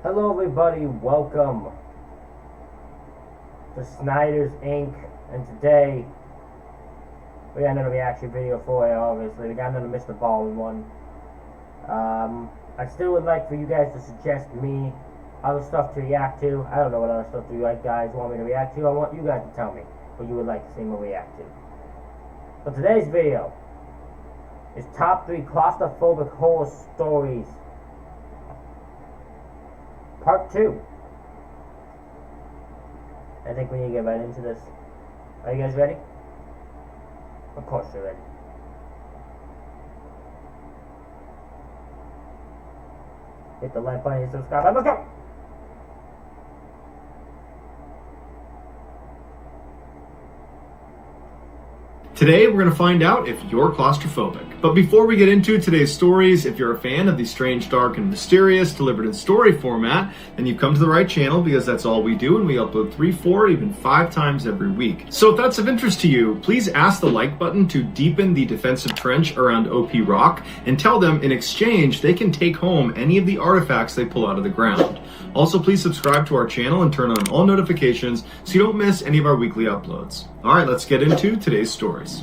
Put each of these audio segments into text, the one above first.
Hello everybody, welcome to Snyder's Inc. And today we got another reaction video for you. Obviously we got another Mr. Ballen one. I still would like for you guys to suggest me other stuff to react to. I don't know what other stuff you guys want me to react to. I want you guys to tell me what you would like to see me react to. So today's video is top 3 claustrophobic horror stories, part 2. I think we need to get right into this. Are you guys ready? Of course you're ready. Hit the like button and subscribe. Let's go! Today, we're going to find out if you're claustrophobic. But before we get into today's stories, if you're a fan of the strange, dark, and mysterious delivered in story format, then you've come to the right channel because that's all we do, and we upload 3, 4, even 5 times every week. So if that's of interest to you, please ask the like button to deepen the defensive trench around OP Rock, and tell them in exchange they can take home any of the artifacts they pull out of the ground. Also, please subscribe to our channel and turn on all notifications so you don't miss any of our weekly uploads. Alright, let's get into today's stories.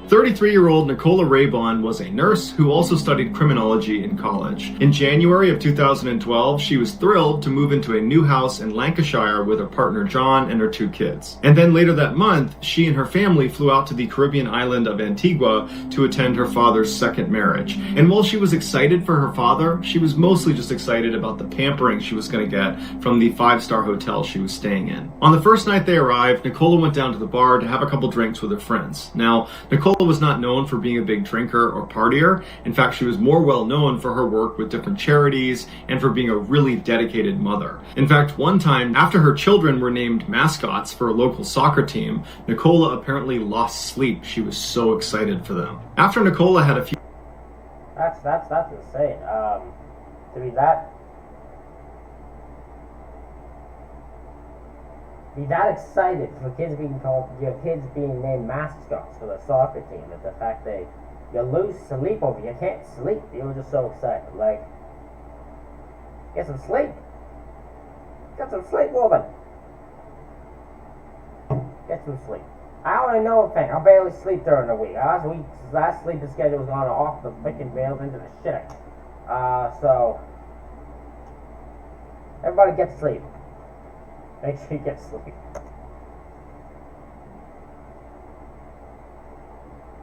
33-year-old Nicola Raybon was a nurse who also studied criminology in college. In January of 2012, she was thrilled to move into a new house in Lancashire with her partner John and her 2 kids. And then later that month, she and her family flew out to the Caribbean island of Antigua to attend her father's second marriage. And while she was excited for her father, she was mostly just excited about the pampering she was going to get from the 5-star hotel she was staying in. On the first night they arrived, Nicola went down to the bar to have a couple drinks with her friends. Now, Nicola was not known for being a big drinker or partier. In fact, she was more well known for her work with different charities and for being a really dedicated mother. In fact, one time, after her children were named mascots for a local soccer team, Nicola apparently lost sleep. She was so excited for them. After Nicola had a few... That's insane. To be that excited for kids being called, your kids being named mascots for the soccer team, and the fact that you lose sleep over, you can't sleep. You were just so excited. Like, get some sleep. Get some sleep, woman. Get some sleep. I only know a thing. I barely sleep during the week. Last sleeping schedule was on and off the freaking rails into the shit. So everybody get sleep. Make sure you get sleep.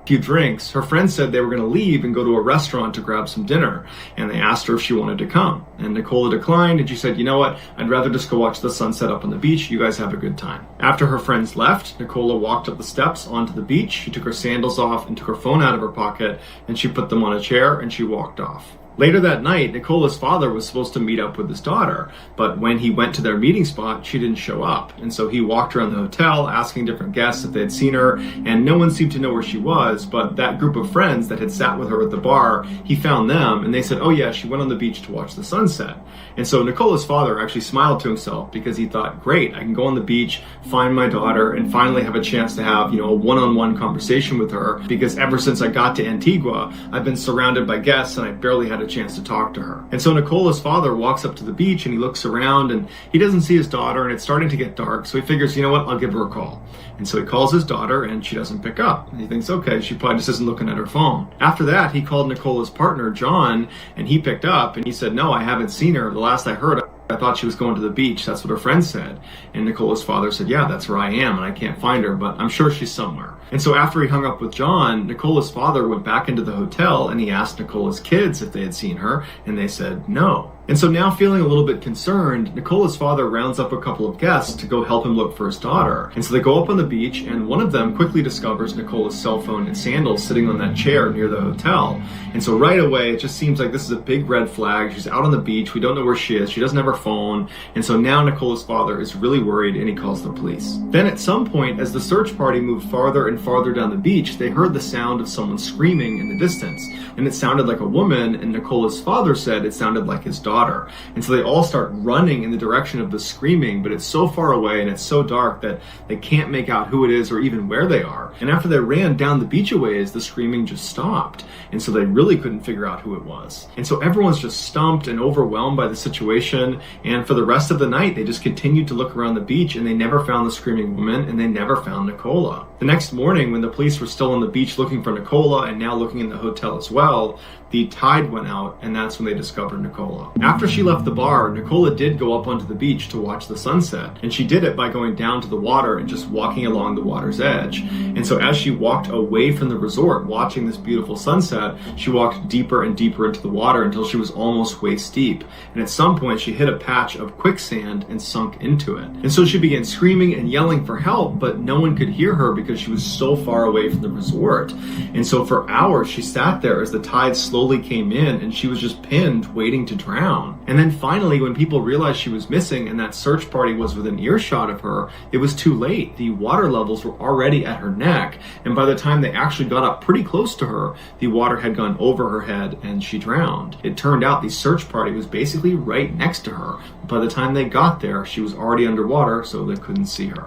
Few drinks, her friends said they were going to leave and go to a restaurant to grab some dinner, and they asked her if she wanted to come. And Nicola declined, and she said, you know what, I'd rather just go watch the sunset up on the beach. You guys have a good time. After her friends left, Nicola walked up the steps onto the beach. She took her sandals off and took her phone out of her pocket, and she put them on a chair, and she walked off. Later that night, Nicola's father was supposed to meet up with his daughter, but when he went to their meeting spot, she didn't show up. And so he walked around the hotel asking different guests if they had seen her, and no one seemed to know where she was, but that group of friends that had sat with her at the bar, he found them, and they said, oh yeah, she went on the beach to watch the sunset. And so Nicola's father actually smiled to himself because he thought, great, I can go on the beach, find my daughter, and finally have a chance to have, a one-on-one conversation with her, because ever since I got to Antigua, I've been surrounded by guests and I barely had a chance to talk to her. And so Nicola's father walks up to the beach and he looks around and he doesn't see his daughter, and it's starting to get dark, so he figures, you know what, I'll give her a call. And so he calls his daughter and she doesn't pick up. And he thinks, okay, she probably just isn't looking at her phone. After that, he called Nicola's partner, John, and he picked up and he said, no, I haven't seen her. The last I heard, I thought she was going to the beach. That's what her friend said. And Nicola's father said, yeah, that's where I am, and I can't find her, but I'm sure she's somewhere. And so after he hung up with John, Nicola's father went back into the hotel and he asked Nicola's kids if they had seen her, and they said no. And so now, feeling a little bit concerned, Nicola's father rounds up a couple of guests to go help him look for his daughter. And so they go up on the beach, and one of them quickly discovers Nicola's cell phone and sandals sitting on that chair near the hotel. And so right away, it just seems like this is a big red flag. She's out on the beach. We don't know where she is. She doesn't have her phone. And so now Nicola's father is really worried, and he calls the police. Then at some point, as the search party moved farther and farther down the beach, they heard the sound of someone screaming in the distance. And it sounded like a woman, and Nicola's father said it sounded like his daughter. daughter. And so they all start running in the direction of the screaming, but it's so far away and it's so dark that they can't make out who it is or even where they are. And after they ran down the beach a ways, the screaming just stopped. And so they really couldn't figure out who it was. And so everyone's just stumped and overwhelmed by the situation. And for the rest of the night, they just continued to look around the beach, and they never found the screaming woman, and they never found Nicola. The next morning, when the police were still on the beach looking for Nicola and now looking in the hotel as well, the tide went out, and that's when they discovered Nicola. After she left the bar, Nicola did go up onto the beach to watch the sunset, and she did it by going down to the water and just walking along the water's edge. And so as she walked away from the resort, watching this beautiful sunset, she walked deeper and deeper into the water until she was almost waist deep. And at some point, she hit a patch of quicksand and sunk into it. And so she began screaming and yelling for help, but no one could hear her because she was so far away from the resort. And so for hours, she sat there as the tide slowly came in, and she was just pinned, waiting to drown. And then finally, when people realized she was missing and that search party was within earshot of her, it was too late. The water levels were already at her neck, and by the time they actually got up pretty close to her, the water had gone over her head and she drowned. It turned out the search party was basically right next to her. By the time they got there, she was already underwater, so they couldn't see her.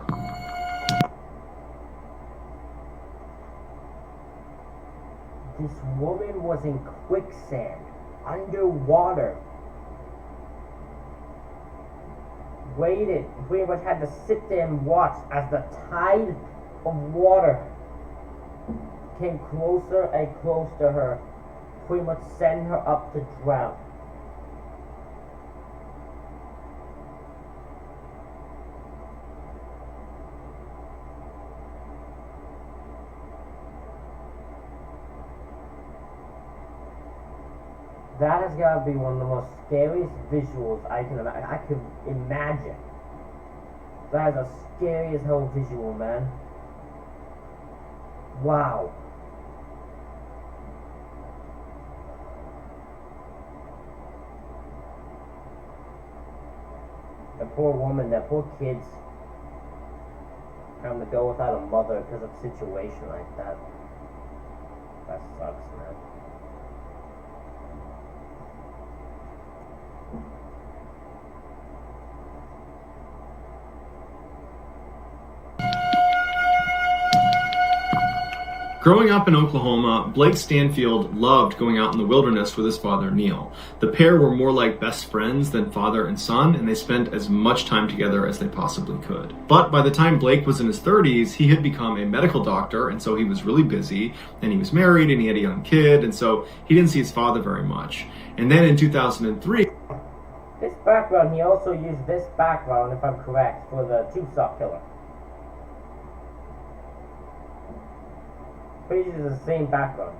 This woman was in quicksand, underwater. Pretty much had to sit there and watch as the tide of water came closer and closer to her, pretty much sending her up to drown. That has got to be one of the most scariest visuals I can imagine. That is a scary as hell visual, man. Wow. That poor woman, that poor kids having to go without a mother because of a situation like that. That sucks, man. Growing up in Oklahoma, Blake Stanfield loved going out in the wilderness with his father, Neil. The pair were more like best friends than father and son, and they spent as much time together as they possibly could. But by the time Blake was in his 30s, he had become a medical doctor, and so he was really busy, and he was married, and he had a young kid, and so he didn't see his father very much. And then in 2003... This background, he also used this background, if I'm correct, for the Tube Sock Killer. But he uses the same background.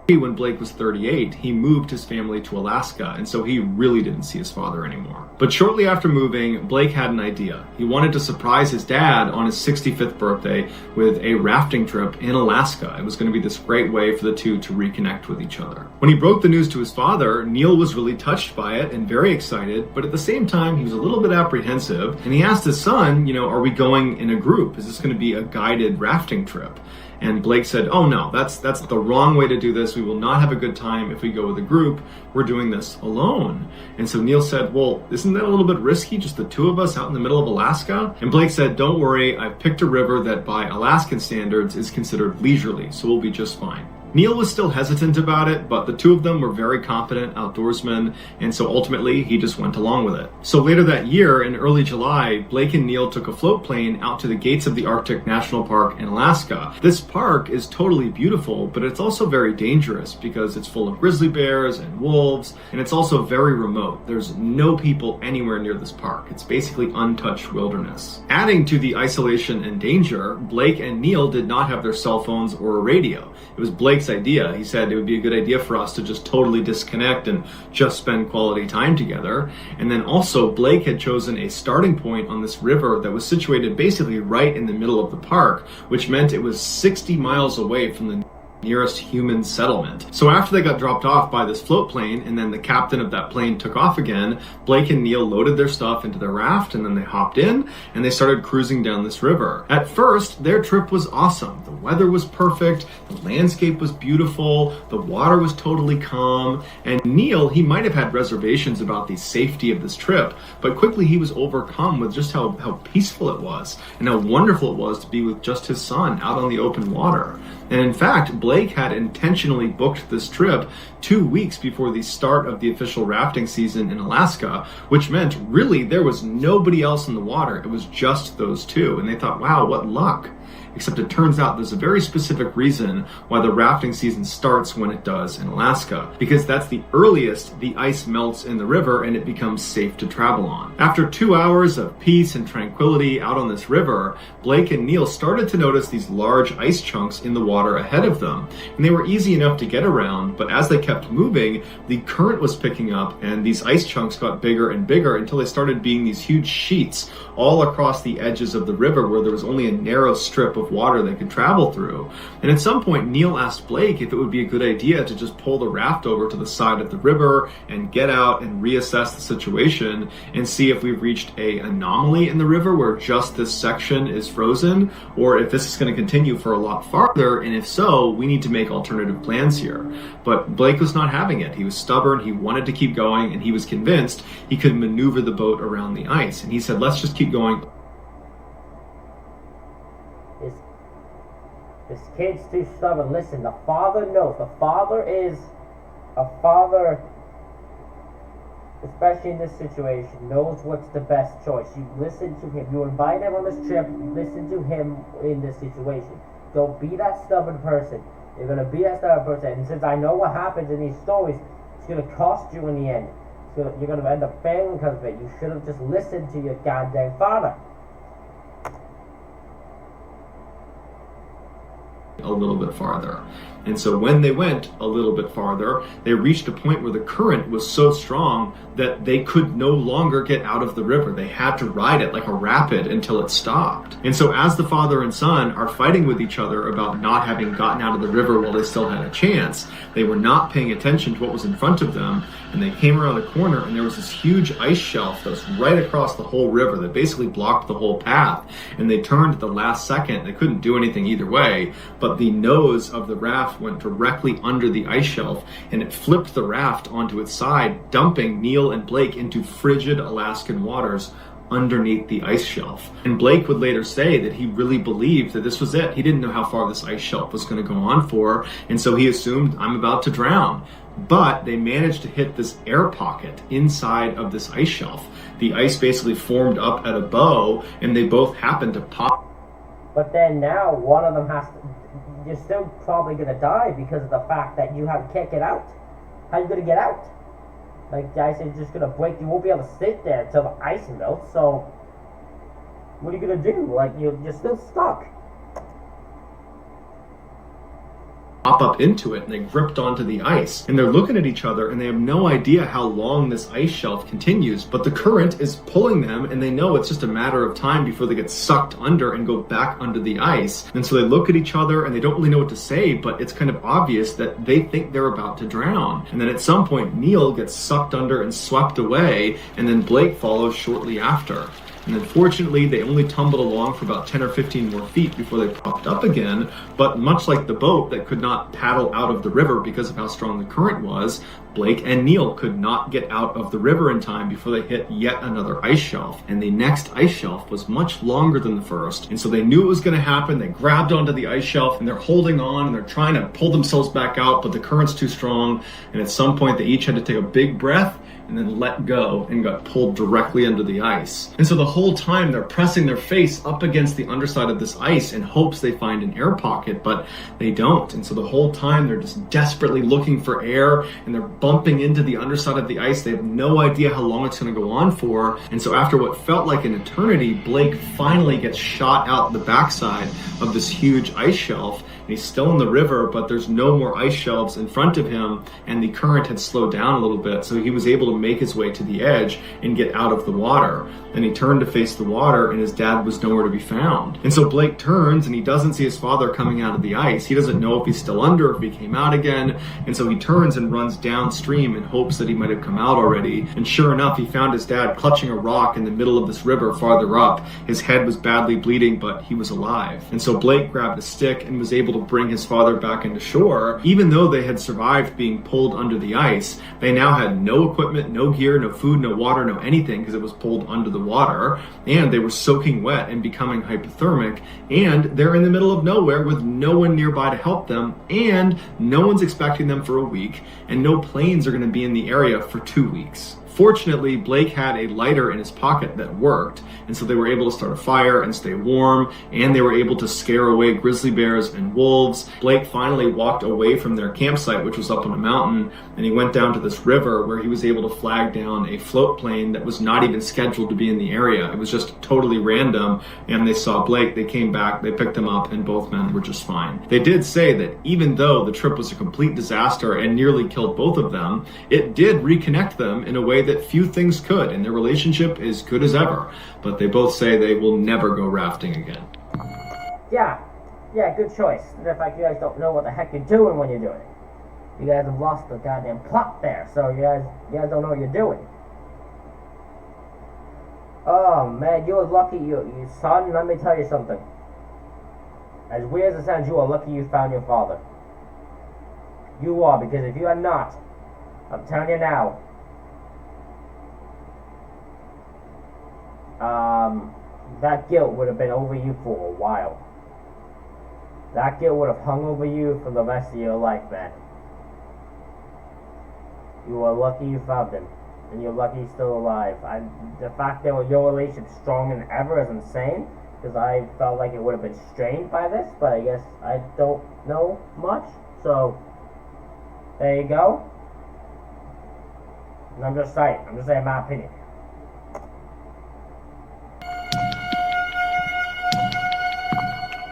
When Blake was 38, he moved his family to Alaska, and so he really didn't see his father anymore. But shortly after moving, Blake had an idea. He wanted to surprise his dad on his 65th birthday with a rafting trip in Alaska. It was going to be this great way for the two to reconnect with each other. When he broke the news to his father, Neil was really touched by it and very excited, but at the same time, he was a little bit apprehensive, and he asked his son, are we going in a group? Is this going to be a guided rafting trip? And Blake said, oh no, that's the wrong way to do this. We will not have a good time if we go with a group. We're doing this alone. And so Neil said, well, isn't that a little bit risky, just the two of us out in the middle of Alaska? And Blake said, don't worry, I've picked a river that by Alaskan standards is considered leisurely, so we'll be just fine. Neil was still hesitant about it, but the two of them were very competent outdoorsmen, and so ultimately he just went along with it. So later that year, in early July, Blake and Neil took a float plane out to the gates of the Arctic National Park in Alaska. This park is totally beautiful, but it's also very dangerous because it's full of grizzly bears and wolves, and it's also very remote. There's no people anywhere near this park. It's basically untouched wilderness. Adding to the isolation and danger, Blake and Neil did not have their cell phones or a radio. It was Blake's idea. He said it would be a good idea for us to just totally disconnect and just spend quality time together. And then also Blake had chosen a starting point on this river that was situated basically right in the middle of the park, which meant it was 60 miles away from the nearest human settlement. So after they got dropped off by this float plane, and then the captain of that plane took off again, Blake and Neil loaded their stuff into their raft, and then they hopped in, and they started cruising down this river. At first, their trip was awesome. The weather was perfect, the landscape was beautiful, the water was totally calm, and Neil, he might have had reservations about the safety of this trip, but quickly he was overcome with just how peaceful it was, and how wonderful it was to be with just his son out on the open water. And in fact, Blake had intentionally booked this trip 2 weeks before the start of the official rafting season in Alaska, which meant really there was nobody else in the water. It was just those two. And they thought, wow, what luck. Except it turns out there's a very specific reason why the rafting season starts when it does in Alaska, because that's the earliest the ice melts in the river and it becomes safe to travel on. After 2 hours of peace and tranquility out on this river, Blake and Neil started to notice these large ice chunks in the water ahead of them, and they were easy enough to get around, but as they kept moving, the current was picking up and these ice chunks got bigger and bigger until they started being these huge sheets all across the edges of the river where there was only a narrow strip of water they could travel through. And at some point, Neil asked Blake if it would be a good idea to just pull the raft over to the side of the river and get out and reassess the situation and see if we've reached an anomaly in the river where just this section is frozen, or if this is going to continue for a lot farther, and if so, we need to make alternative plans here. But Blake was not having it. He was stubborn, he wanted to keep going, and he was convinced he could maneuver the boat around the ice. And he said, let's just keep going. This kid's too stubborn. Listen, the father knows. The father is a father, especially in this situation, knows what's the best choice. You listen to him. You invite him on this trip. Listen to him in this situation. Don't be that stubborn person. You're going to be that stubborn person. And since I know what happens in these stories, it's going to cost you in the end. You're going to end up failing because of it. You should have just listened to your goddamn father. A little bit farther. And so when they went a little bit farther, they reached a point where the current was so strong that they could no longer get out of the river. They had to ride it like a rapid until it stopped. And so as the father and son are fighting with each other about not having gotten out of the river while they still had a chance, they were not paying attention to what was in front of them, and they came around a corner and there was this huge ice shelf that was right across the whole river that basically blocked the whole path. And they turned at the last second. They couldn't do anything either way, but the nose of the raft went directly under the ice shelf, and it flipped the raft onto its side, dumping Neil and Blake into frigid Alaskan waters underneath the ice shelf. And Blake would later say that he really believed that this was it. He didn't know how far this ice shelf was going to go on for, and so he assumed, I'm about to drown. But they managed to hit this air pocket inside of this ice shelf. The ice basically formed up at a bow, and they both happened to pop. But then now one of them has to... You're still probably going to die because of the fact that you can't get out. How are you going to get out? Like, the ice is just going to break. You won't be able to sit there until the ice melts. So, what are you going to do? Like, you're still stuck. Pop up into it, and they gripped onto the ice, and they're looking at each other and they have no idea how long this ice shelf continues, but the current is pulling them and they know it's just a matter of time before they get sucked under and go back under the ice. And so they look at each other and they don't really know what to say, but it's kind of obvious that they think they're about to drown. And then at some point Neil gets sucked under and swept away, and then Blake follows shortly after. And unfortunately, they only tumbled along for about 10 or 15 more feet before they popped up again. But much like the boat that could not paddle out of the river because of how strong the current was, Blake and Neil could not get out of the river in time before they hit yet another ice shelf. And the next ice shelf was much longer than the first. And so they knew it was going to happen. They grabbed onto the ice shelf and they're holding on and they're trying to pull themselves back out, but the current's too strong. And at some point, they each had to take a big breath and then let go and got pulled directly under the ice. And so the whole time they're pressing their face up against the underside of this ice in hopes they find an air pocket, but they don't. And so the whole time they're just desperately looking for air and they're bumping into the underside of the ice. They have no idea how long it's going to go on for. And so after what felt like an eternity, Blake finally gets shot out the backside of this huge ice shelf. And he's still in the river, but there's no more ice shelves in front of him, and the current had slowed down a little bit, so he was able to make his way to the edge and get out of the water. And he turned to face the water, and his dad was nowhere to be found. And so Blake turns, and he doesn't see his father coming out of the ice. He doesn't know if he's still under, if he came out again. And so he turns and runs downstream in hopes that he might have come out already. And sure enough, he found his dad clutching a rock in the middle of this river farther up. His head was badly bleeding, but he was alive. And so Blake grabbed a stick and was able to bring his father back into shore. Even though they had survived being pulled under the ice, they now had no equipment, no gear, no food, no water, no anything, because it was pulled under the water, and they were soaking wet and becoming hypothermic, and they're in the middle of nowhere with no one nearby to help them, and no one's expecting them for a week, and no planes are going to be in the area for 2 weeks. Fortunately, Blake had a lighter in his pocket that worked, and so they were able to start a fire and stay warm, and they were able to scare away grizzly bears and wolves. Blake finally walked away from their campsite, which was up on a mountain, and he went down to this river where he was able to flag down a float plane that was not even scheduled to be in the area. It was just totally random, and they saw Blake, they came back, they picked him up, and both men were just fine. They did say that even though the trip was a complete disaster and nearly killed both of them, it did reconnect them in a way that few things could, and their relationship is good as ever. But they both say they will never go rafting again. Yeah, good choice. And in fact, you guys don't know what the heck you're doing when you're doing it. You guys have lost the goddamn plot there, so you guys don't know what you're doing. Oh man, you are lucky, you son. Let me tell you something. As weird as it sounds, you are lucky you found your father. You are, because if you are not, I'm telling you now, that guilt would have been over you for a while. That guilt would have hung over you for the rest of your life, man. You are lucky you found him, and you're lucky he's still alive. The fact that your relationship's strong and ever is insane, because I felt like it would have been strained by this, but I guess I don't know much, so there you go. And I'm just saying my opinion.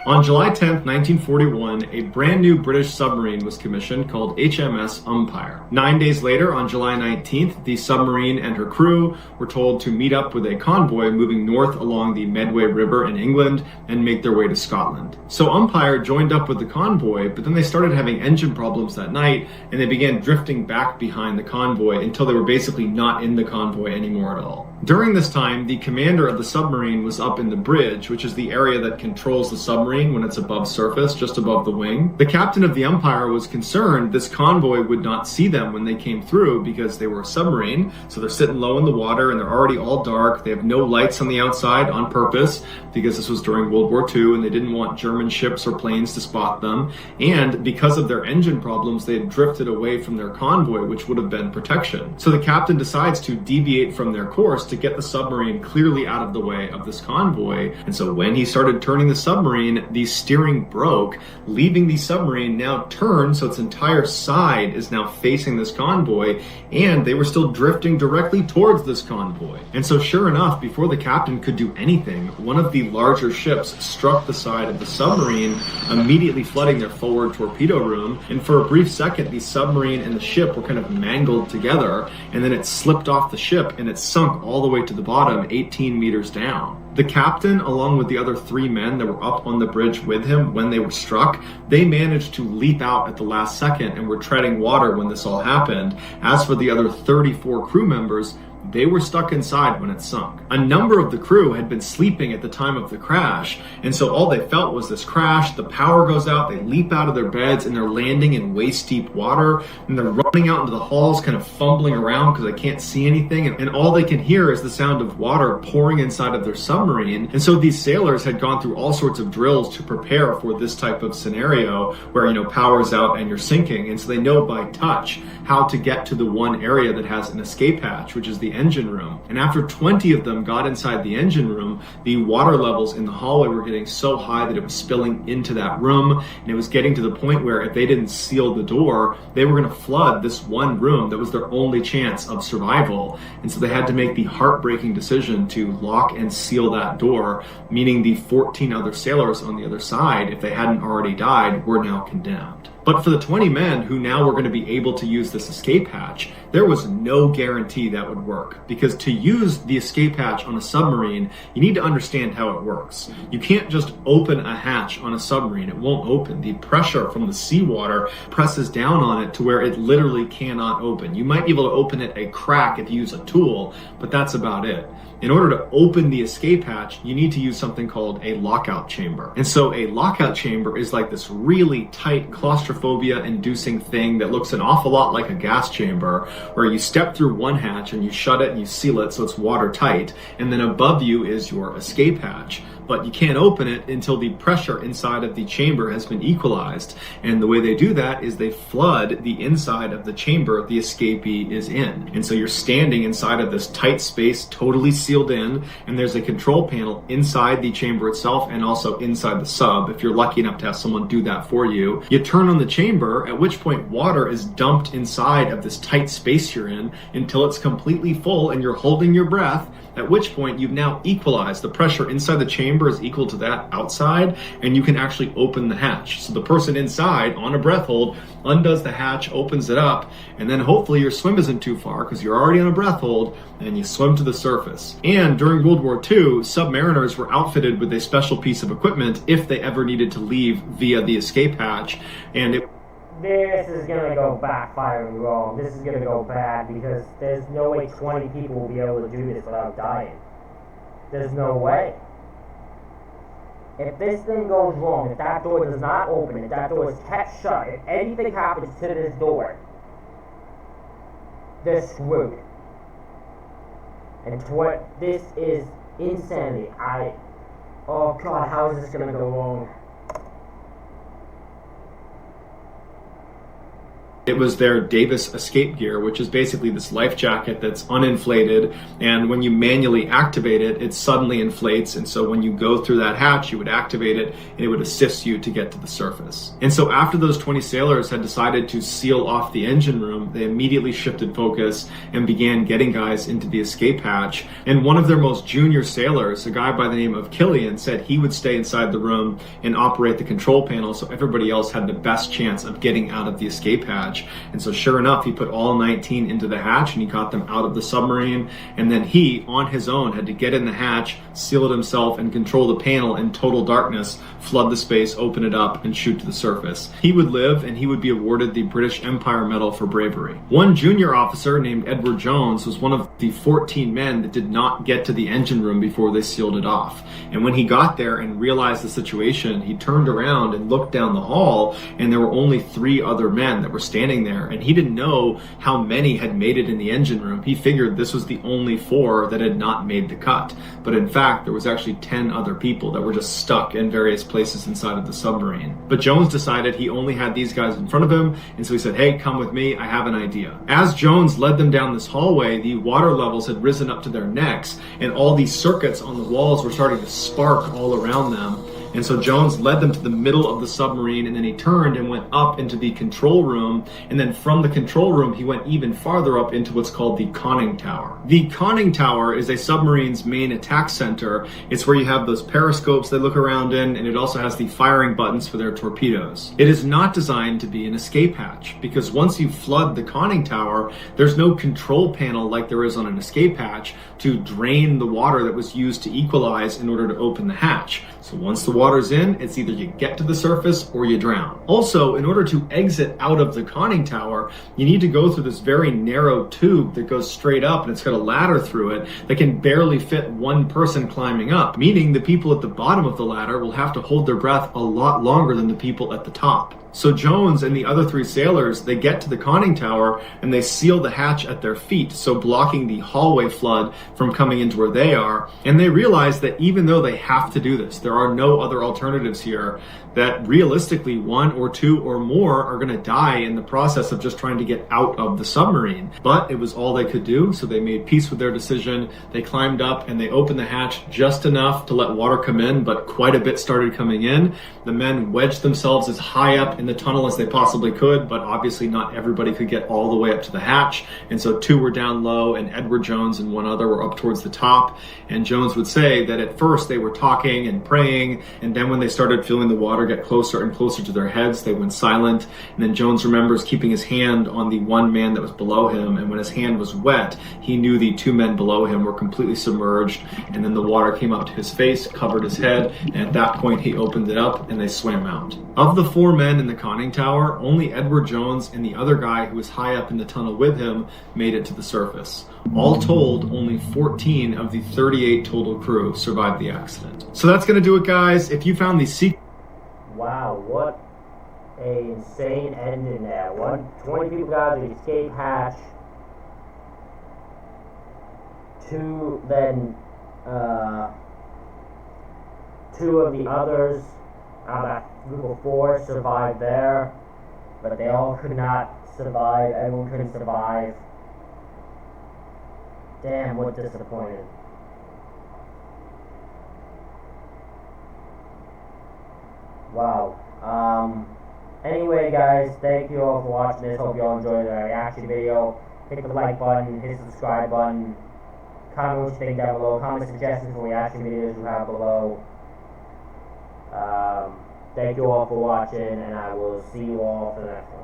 On July 10th, 1941, a brand new British submarine was commissioned called HMS Umpire. 9 days later, on July 19th, the submarine and her crew were told to meet up with a convoy moving north along the Medway River in England and make their way to Scotland. So Umpire joined up with the convoy, but then they started having engine problems that night, and they began drifting back behind the convoy until they were basically not in the convoy anymore at all. During this time, the commander of the submarine was up in the bridge, which is the area that controls the submarine when it's above surface, just above the wing. The captain of the Umpire was concerned this convoy would not see them when they came through because they were a submarine, so they're sitting low in the water and they're already all dark. They have no lights on the outside on purpose because this was during World War II and they didn't want German ships or planes to spot them. And because of their engine problems, they had drifted away from their convoy, which would have been protection. So the captain decides to deviate from their course to get the submarine clearly out of the way of this convoy. And so when he started turning the submarine, the steering broke, leaving the submarine now turned so its entire side is now facing this convoy, and they were still drifting directly towards this convoy. And so sure enough, before the captain could do anything, one of the larger ships struck the side of the submarine, immediately flooding their forward torpedo room, and for a brief second the submarine and the ship were kind of mangled together, and then it slipped off the ship and it sunk all the way to the bottom, 18 meters down. The captain, along with the other 3 men that were up on the bridge with him when they were struck, they managed to leap out at the last second and were treading water when this all happened. As for the other 34 crew members, they were stuck inside when it sunk. A number of the crew had been sleeping at the time of the crash, and so all they felt was this crash, the power goes out, they leap out of their beds, and they're landing in waist-deep water, and they're running out into the halls, kind of fumbling around because they can't see anything, and all they can hear is the sound of water pouring inside of their submarine. And so these sailors had gone through all sorts of drills to prepare for this type of scenario where, power's out and you're sinking, and so they know by touch how to get to the one area that has an escape hatch, which is the engine room. And after 20 of them got inside the engine room, the water levels in the hallway were getting so high that it was spilling into that room, and it was getting to the point where if they didn't seal the door, they were going to flood this one room that was their only chance of survival. And so they had to make the heartbreaking decision to lock and seal that door, meaning the 14 other sailors on the other side, if they hadn't already died, were now condemned. But for the 20 men who now were going to be able to use this escape hatch, there was no guarantee that would work, because to use the escape hatch on a submarine, you need to understand how it works. You can't just open a hatch on a submarine. It won't open. The pressure from the seawater presses down on it to where it literally cannot open. You might be able to open it a crack if you use a tool, but that's about it. In order to open the escape hatch, you need to use something called a lockout chamber. And so a lockout chamber is like this really tight claustrophobia-inducing thing that looks an awful lot like a gas chamber, where you step through one hatch and you shut it and you seal it so it's watertight, and then above you is your escape hatch. But you can't open it until the pressure inside of the chamber has been equalized. And the way they do that is they flood the inside of the chamber the escapee is in. And so you're standing inside of this tight space, totally sealed in, and there's a control panel inside the chamber itself and also inside the sub, if you're lucky enough to have someone do that for you. You turn on the chamber, at which point water is dumped inside of this tight space you're in until it's completely full and you're holding your breath, at which point you've now equalized. The pressure inside the chamber is equal to that outside, and you can actually open the hatch. So the person inside on a breath hold undoes the hatch, opens it up, and then hopefully your swim isn't too far because you're already on a breath hold, and you swim to the surface. And during World War II, submariners were outfitted with a special piece of equipment if they ever needed to leave via the escape hatch, and this is going to go backfiring wrong. This is going to go bad because there's no way 20 people will be able to do this without dying. There's no way. If this thing goes wrong, if that door does not open, if that door is kept shut, if anything happens to this door, they're screwed. And this is insanity. Oh God, how is this going to go wrong? It was their Davis escape gear, which is basically this life jacket that's uninflated, and when you manually activate it, it suddenly inflates, and so when you go through that hatch, you would activate it, and it would assist you to get to the surface. And so after those 20 sailors had decided to seal off the engine room, they immediately shifted focus and began getting guys into the escape hatch, and one of their most junior sailors, a guy by the name of Killian, said he would stay inside the room and operate the control panel so everybody else had the best chance of getting out of the escape hatch. And so sure enough, he put all 19 into the hatch and he got them out of the submarine, and then he, on his own, had to get in the hatch, seal it himself, and control the panel in total darkness, flood the space, open it up, and shoot to the surface. He would live, and he would be awarded the British Empire Medal for bravery. One junior officer named Edward Jones was one of the 14 men that did not get to the engine room before they sealed it off. And when he got there and realized the situation, he turned around and looked down the hall, and there were only 3 other men that were standing there, and he didn't know how many had made it in the engine room. He figured this was the only 4 that had not made the cut. But in fact, there was actually 10 other people that were just stuck in various places inside of the submarine. But Jones decided he only had these guys in front of him, and so he said, "Hey, come with me, I have an idea." As Jones led them down this hallway, the water levels had risen up to their necks, and all these circuits on the walls were starting to spark all around them. And so Jones led them to the middle of the submarine, and then he turned and went up into the control room, and then from the control room he went even farther up into what's called the conning tower. The conning tower is a submarine's main attack center. It's where you have those periscopes they look around in, and it also has the firing buttons for their torpedoes. It is not designed to be an escape hatch, because once you flood the conning tower, there's no control panel like there is on an escape hatch to drain the water that was used to equalize in order to open the hatch. So once the water's in, it's either you get to the surface or you drown. Also, in order to exit out of the conning tower, you need to go through this very narrow tube that goes straight up, and it's got a ladder through it that can barely fit one person climbing up, meaning the people at the bottom of the ladder will have to hold their breath a lot longer than the people at the top. So Jones and the other 3 sailors, they get to the conning tower and they seal the hatch at their feet, so blocking the hallway flood from coming into where they are. And they realize that even though they have to do this, there are no other alternatives here, that realistically 1 or 2 or more are going to die in the process of just trying to get out of the submarine. But it was all they could do, so they made peace with their decision. They climbed up and they opened the hatch just enough to let water come in, but quite a bit started coming in. The men wedged themselves as high up in the tunnel as they possibly could, but obviously not everybody could get all the way up to the hatch. And so 2 were down low, and Edward Jones and 1 other were up towards the top. And Jones would say that at first they were talking and praying, and then when they started feeling the water get closer and closer to their heads, they went silent. And then Jones remembers keeping his hand on the 1 man that was below him, and when his hand was wet, he knew the 2 men below him were completely submerged. And then the water came up to his face, covered his head, and at that point he opened it up and they swam out. Of the 4 men in the conning tower, only Edward Jones and the other guy who was high up in the tunnel with him made it to the surface. All told, only 14 of the 38 total crew survived the accident. So that's going to do it, guys. If you found the secret... Wow, what a insane ending there. 20 people got out of the escape hatch. 2 then, 2 of the others out of that group of 4 survived there, but they all could not survive. Everyone couldn't survive. Damn, what disappointing. Wow. Anyway, guys, thank you all for watching this. Hope you all enjoyed the reaction video. Hit the like button, hit the subscribe button. Comment what you think down below. Comment suggestions for reaction videos you have below. Thank you all for watching, and I will see you all for the next one.